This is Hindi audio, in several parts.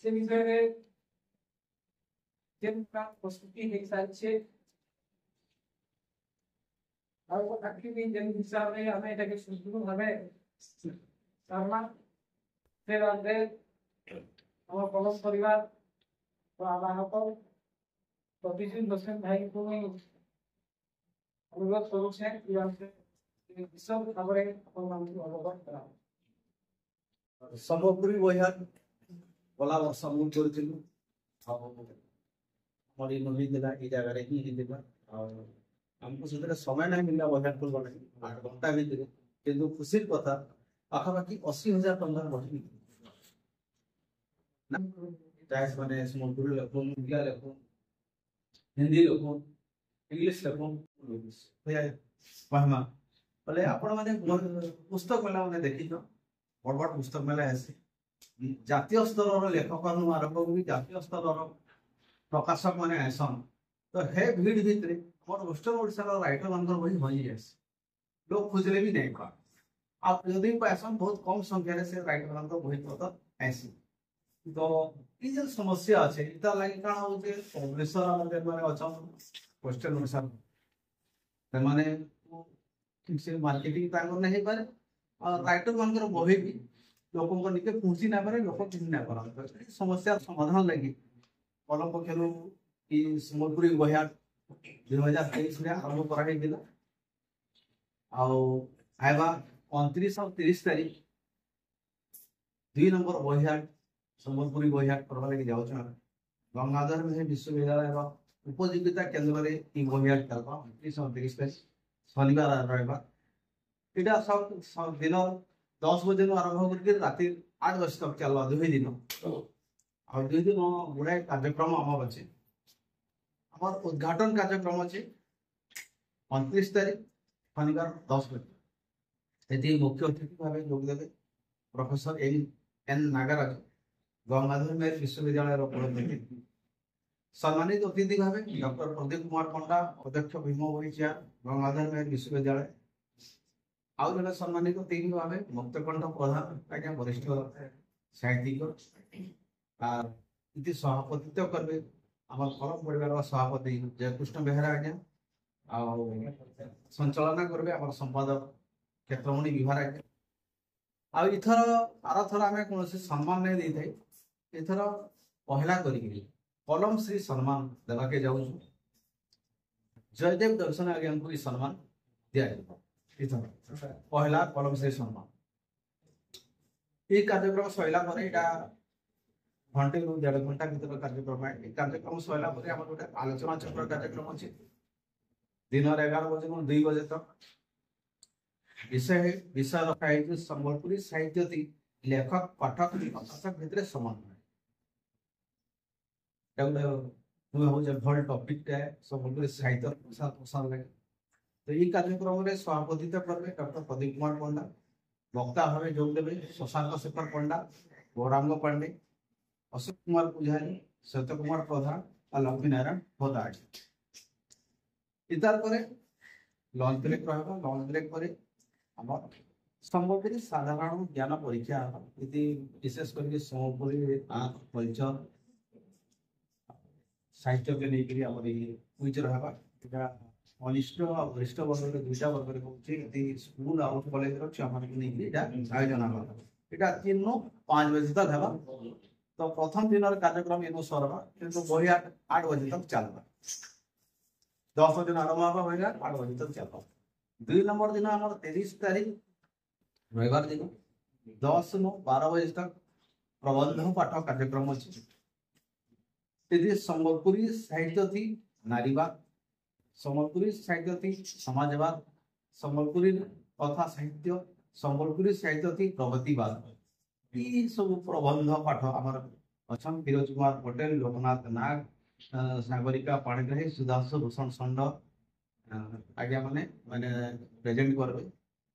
से विषय में जिनका प्रस्तुति नहीं साक्षी और वो एक्टिविटी जिन हिसाब में हमें इधर के शुरू हमें करना फिर अंदर हमारे कॉलेज परिवार तो आवाज़ को तो बिजली बसन भाई को भी अनुरोध करूँ से यहाँ से सब खबरें अपन नाम की अवगत करा सम्भवपुरी बहियार गला वर्ष मुझ करूँ मोरी नवी दिला ये जगह रे ही दिला और हमको सुधरे समय नहीं मिला बहियार को गले 8 घंटा भी दिले किंतु खुशी कथा आखापाखि 80,000 टंका बढ़ी टैक्स माने सम्भवपुरी लोक इंडिया लोक हिंदी लोक इंग्लिश लोक भैया पहमा बोले आपण माने पुस्तक मेला माने देखि तो बड़ बड़ पुस्तक मेला है जातीय स्तर लेखक आरंभ भी जातीय स्तर प्रकाशक माने आसन तो हे भीड़ भितर मोर वेस्टर्न ओडिशा राइटर मानकर बही भई जाए लोग खोजले भी नहीं पा आप यदि आसन बहुत कम संख्या से राइटर मान बही पत्र आसी तो ये जो समस्या अच्छे इता लगे कण हो पब्लिशर माने अच्छा वेस्टर्न ओडिशा माने ठीक से मार्केटिंग तांगर नहीं पारे और राइटर मानकर बही भी लोकों को निके पहुंची ना पारे लोक चिन्ह ना पारा समस्या समाधान लगी कलम पक्षर कि सम्बलपुरी बहियार 2023 में आरंभ कर आइबा 29 और 30 तारीख 2 नंबर बहियार सम्बलपुरी बहियार करवा लगे जाऊँ गंगाधर में विश्वविद्यालय उपयोगिता केन्द्र में बहियार चलवा 29 और 30 तारीख शनिवार रविवार यहाँ सब दिन 10 बजे आरंभ करके राति 8 बजे तक चलवा 2 दिन और 2 दिन गुड़ाए कार्यक्रम आम अच्छे आम उद्घाटन कार्यक्रम अच्छे 29 तारीख शनिवार 10 बजे मुख्य अतिथि भाव जोगदे प्रोफेसर एन नागराज गंगाधर मेहर विश्वविद्यालय कुलपति सम्मानित अतिथि भाव डॉक्टर प्रदीप कुमार पंडा अध्यक्ष भीम बगीचा गंगाधर मेहर विश्वविद्यालय आउ जन सम्मानित अतिथि भाव मुक्तकंठ प्रधान आज्ञा वरिष्ठ साहित्यिक इति सभापतित्व करेंगे आम कलम परिवार सभापति जयकृष्ण बेहरा आज्ञा संचालना करेंगे आम संपादक क्षेत्रमणि विभार आज्ञा आथर आर थर आम कौन सम्मान नहीं दे था एथर पहला करी कलम श्री सम्मान देवाके जाऊँ जयदेव दर्शन आज्ञा को सम्मान दिया पहला कलम श्री सम्मान ये कार्यक्रम सैला घंटे 1.5 घंटा भर कार्यक्रम है कार्यक्रम सैला गोटे आलोचना चक्र कार्यक्रम अच्छे दिन 11 बजे 2 बजे तक विषय रखाई सम्बलपुरी साहित्य लेखक पाठक प्रकाशक भितर समन्वय भल टॉपिक सम्बलपुरी साहित्य प्रसार प्रसार लगे तो ये कार्यक्रम में सभापतित्व करेंगे डॉक्टर प्रदीप कुमार पंडा वक्ता भाव जोगदे शशांक शेखर पंडा गौरांग पांडे अशोक कुमार पुजारी सत्य कुमार प्रधान और लक्ष्मी नारायण भोदाड़ इतार पर लंच ब्रेक रहा लंच ब्रेक पर आम सम्बलपुरी साधारण ज्ञान परीक्षा विशेष करके सम्बलपुरी परिचय साहित्य के लेकर क्विज रहा अनिष्ट और वरिष्ठ वर्ग दुईटा वर्ग कौन स्कूल आउट कॉलेज छुआ मान आयोजन यहाँ 3 ରୁ 5 बजे तक है तो प्रथम दिन कार्यक्रम इन सरवा किंतु बही 8 बजे तक चलवा 10 दिन आरंभ होगा बही 8 बजे तक चलवा 2 नंबर दिन आम 30 तारीख रविवार दिन 10 ରୁ 12 बजे तक प्रबंध पाठ कार्यक्रम अच्छे सम्बलपुरी साहित्य थी नारीवाद सम्बलपुरी साहित्य थी समाजवाद सम्बलपुरी कथा साहित्य सम्बलपुरी साहित्य थी प्रगतिवाद ये सब प्रबंध पाठ आमर अच्छा फिरोज कुमार पटेल लोकनाथ नाग सागरिका पाणिग्राही सुधांशु भूषण षंड आज्ञा मैंने मैंने प्रेजेंट करेंगे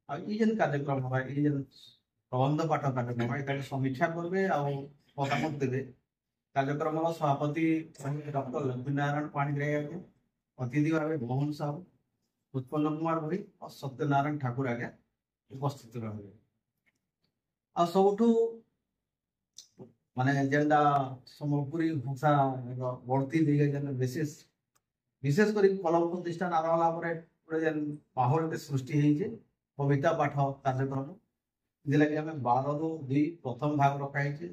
और कार्यक्रम होगा ये प्रबंध पाठ कार्यक्रम है समीक्षा करेंगे और मतामत देवे कार्यक्रम सभापति डॉक्टर लक्ष्मी नारायण पाणिग्राही आज्ञा अतिथि भाव मोहन साहू उत्पन्न कुमार भाई और सत्यनारायण ठाकुर आज्ञा उपस्थित रहे आ सबुठू माने जेनटा सम्बलपुरी भाषा बढ़ती दिए जेन विशेष करी कलम प्रतिष्ठान आरंभ होला गोटे जेन माहौल के सृष्टि होइछे कविता पाठ कार्यक्रम जिला कि हमें 12 ରୁ 2 प्रथम भाग रखा है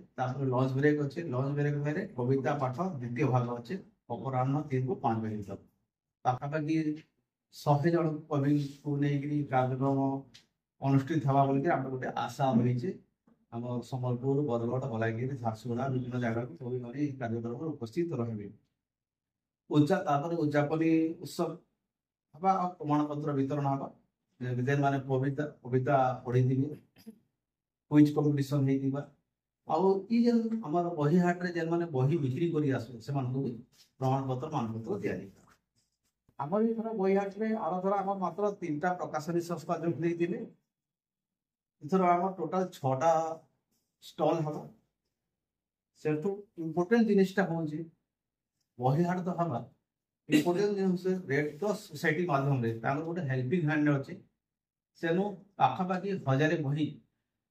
लंच ब्रेक अच्छे लंच ब्रेक मेरे कविता पाठ द्वितीय भाग अच्छे अपराह्न 3 ରୁ 5 बजे तक पाखापाखि 100 जन कवि को लेकिन कार्यक्रम अनुष्ठित हवा बोल आम गोटे आशा रही आम सम्बलपुर बरगढ़ बलांगीर झारसुगुड़ा विभिन्न जगह को कवि मैंने कार्यक्रम में उपस्थित रहे उद्यापनी उत्सव हवा प्रमाण पत्र वितरण हवा जेन माने कविता कविता पढ़ी क्विज कंपटीशन होइतिबा आउ ई जेन हमर बही हाट रे जेन माने बही बिक्री करी आसु से मानकु प्रमाण पत्र दिया जाय हमर ई थरा बही हाट रे आरथरा हमर मात्र 3टा प्रकाशनी संस्था जोग देई दिले इथर हमर टोटल 6टा स्टॉल हवा सेठू इंपोर्टेंट जिनिसटा होची बही हाट तो हवा इंपोर्टेंट जिनिस रेड क्रॉस सोसाइटी माध्यम रे तांगर गोटे हेल्पिंग हैंड अछि सेनु पाखापाखि 1000 बही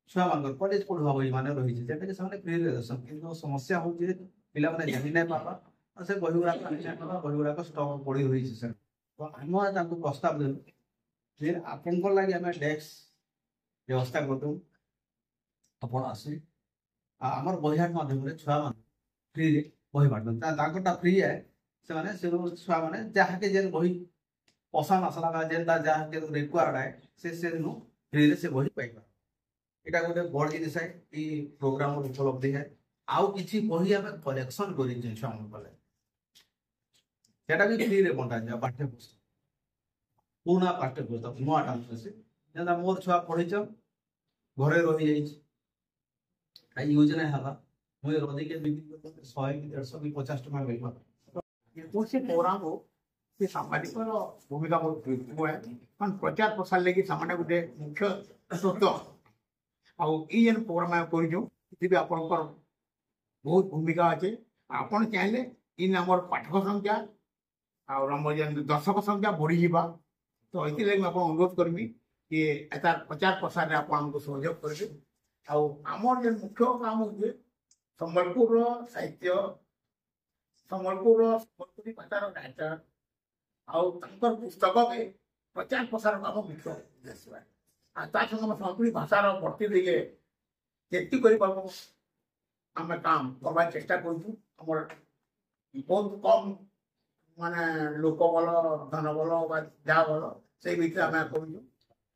छुआ मानकर कॉलेज पढ़वा बही माने रही छै जेटा के सामने फ्री रे दसन किंतु समस्या हो जे पिला माने जानि नै पाबा से बही गुरा बही गुरा को स्टॉक पड़ी रही छै सर तो हम तांको प्रस्ताव देलु जे आपन को लागि हमें डेस्क व्यवस्था करदु अपन आसी हमर बही हाट माध्यम रे छुआ मान फ्री रे बही बाटन तांकोटा फ्री है से माने से छुआ माने जहा के जेन बही पसंद आसला बा जेन जहा के रिक्वायर्ड है से नु फ्री रे से बही पाइबा एटा गोटे बड़ जिनिस है ई प्रोग्राम उपलब्धि है आउ किछि बही हमें कलेक्शन करि जे छुआ मन कले सेटा भी फ्री रे बंटा जा पाठ्य पुस्तक पूर्ण पाठ्य पुस्तक नुआ टाइम से जेना मोर छुआ पढ़ी छ घरे रहि जाई छ आ योजना हला मुझे रोदी के बिक्री करते 100 की 150 की 50 टका मिलबा ये कोर्स प्रोग्राम हो से सामाजिक भूमिका बहुत महत्व है कारण प्रचार प्रसार लेकिन सामान्य गोटे मुख्य स्रोत आउ ई जेन प्रोग्राम में करिजो इति आपनकर बहुत भूमिका अच्छे आपन चाहिले इन हमर पाठक संख्या और हमर जेन दर्शक संख्या बढ़ी जीवा तो इति लेकिन आपन अनुरोध करबी कि एतार प्रचार प्रसार रे आपन हमको सहयोग करबे आउ हमर जेन मुख्य काम होजे संबलपुर साहित्य संबलपुर संस्कृति भाषार राइटर आउ तंकर पुस्तक के प्रचार प्रसार काम मुख्य उद्देश्य आ ता संग संस्कृति भाषार बढ़ती दिए जेति करि पाबो आमे काम करबा चेष्टा करछु हमर बहुत कम माने लोक बल धन बल बा जा बल से भीतर आमे करछु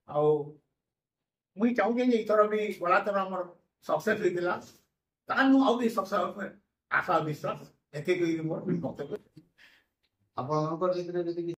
आउ मुई चाहूँ जे इतर भी गला तर हमर सक्सेस होइतिला तानु आउ भी सक्सेस आशा विश्वास एके कोई मोर वक्तव्य आपनकर